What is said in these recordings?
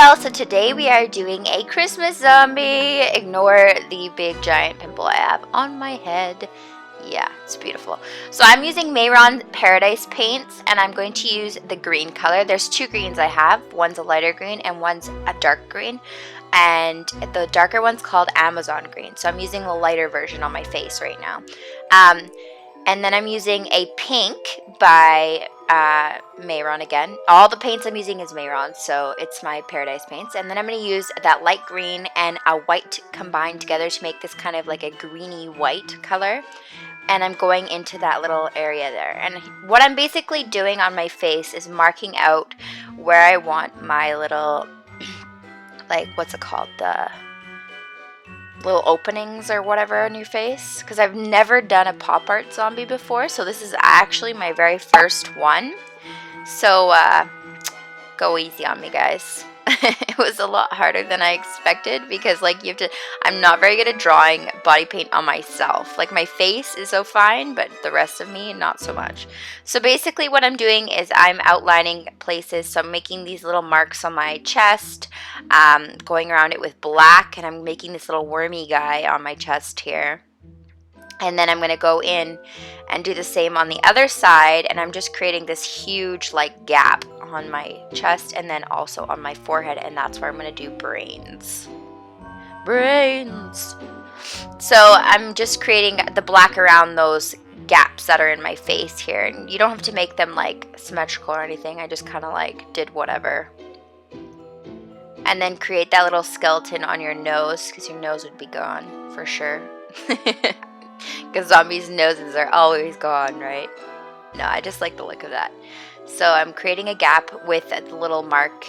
y'all, so today we are doing a Christmas zombie. Ignore the big giant pimple I have on my head. Yeah, it's beautiful. So I'm using Mayron Paradise paints, and I'm going to use the green color. There's two greens I have. One's a lighter green and one's a dark green. And the darker one's called Amazon green. So I'm using the lighter version on my face right now. And then I'm using a pink by Mayron again. All the paints I'm using is Mayron, so it's my Paradise paints. And then I'm going to use that light green and a white combined together to make this kind of like a greeny white color. And I'm going into that little area there. And what I'm basically doing on my face is marking out where I want my little, like, what's it called? The little openings or whatever on your face, because I've never done a pop art zombie before, so this is actually my very first one. So go easy on me, guys. It was a lot harder than I expected because, like, I'm not very good at drawing body paint on myself. Like, my face is so fine, but the rest of me, not so much. So basically what I'm doing is I'm outlining places. So I'm making these little marks on my chest, going around it with black, and I'm making this little wormy guy on my chest here. And then I'm going to go in and do the same on the other side, and I'm just creating this huge, like, gap on my chest and then also on my forehead, and that's where I'm going to do brains. Brains! So I'm just creating the black around those gaps that are in my face here, and you don't have to make them, like, symmetrical or anything. I just kind of, like, did whatever. And then create that little skeleton on your nose, because your nose would be gone for sure. Because zombies' noses are always gone, right? No, I just like the look of that. So I'm creating a gap with a little mark.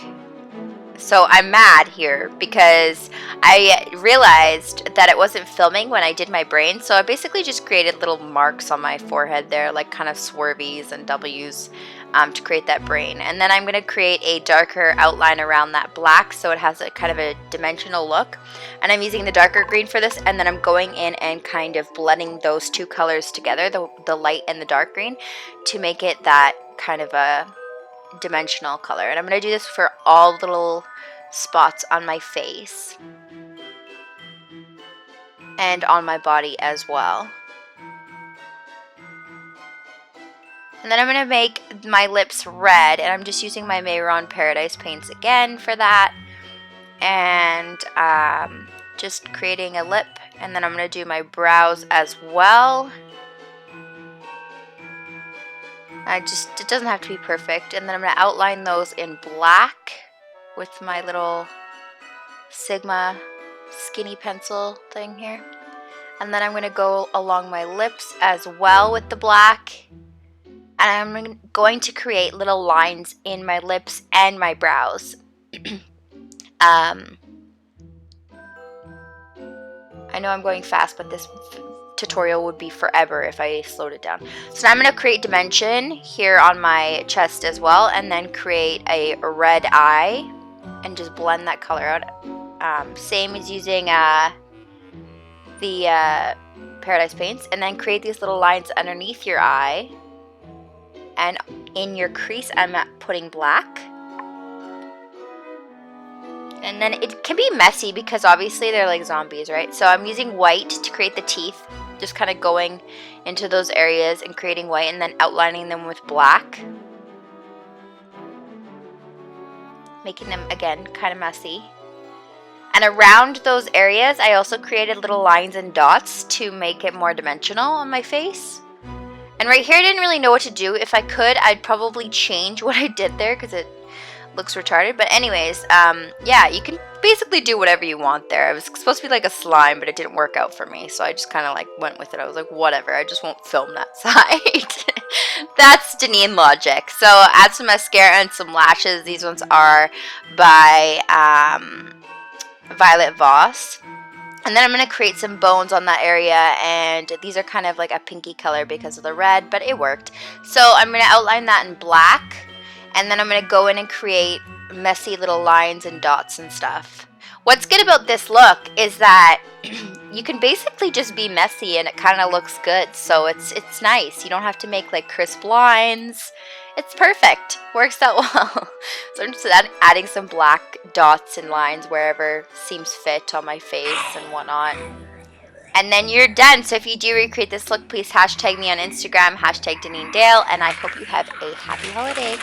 So I'm mad here because I realized that it wasn't filming when I did my brain. So I basically just created little marks on my forehead there, like kind of swervies and W's, to create that brain. And then I'm going to create a darker outline around that black so it has a kind of a dimensional look. And I'm using the darker green for this, and then I'm going in and kind of blending those two colors together, the light and the dark green, to make it that kind of a dimensional color. And I'm going to do this for all little spots on my face and on my body as well. And then I'm going to make my lips red, and I'm just using my Mayron Paradise paints again for that. And just creating a lip, and then I'm going to do my brows as well. It doesn't have to be perfect. And then I'm going to outline those in black with my little Sigma skinny pencil thing here. And then I'm going to go along my lips as well with the black. And I'm going to create little lines in my lips and my brows. I know I'm going fast, but this tutorial would be forever if I slowed it down. So now I'm going to create dimension here on my chest as well, and then create a red eye and just blend that color out. Same as using the Paradise paints, and then create these little lines underneath your eye. And in your crease, I'm putting black. And then it can be messy because obviously they're like zombies, right? So I'm using white to create the teeth, just kind of going into those areas and creating white and then outlining them with black. Making them, again, kind of messy. And around those areas, I also created little lines and dots to make it more dimensional on my face. And right here, I didn't really know what to do. If I could, I'd probably change what I did there because it looks retarded. But anyways, yeah, you can basically do whatever you want there. It was supposed to be like a slime, but it didn't work out for me. So I just kind of like went with it. I was like, whatever, I just won't film that side. That's Denean logic. So add some mascara and some lashes. These ones are by Violet Voss. And then I'm going to create some bones on that area, and these are kind of like a pinky color because of the red, but it worked. So I'm going to outline that in black, and then I'm going to go in and create messy little lines and dots and stuff. What's good about this look is that you can basically just be messy and it kind of looks good, so it's nice. You don't have to make like crisp lines. It's perfect. Works out well. So I'm just adding some black dots and lines wherever seems fit on my face and whatnot. And then you're done. So if you do recreate this look, please hashtag me on Instagram, hashtag Denean Dale, and I hope you have a happy holiday.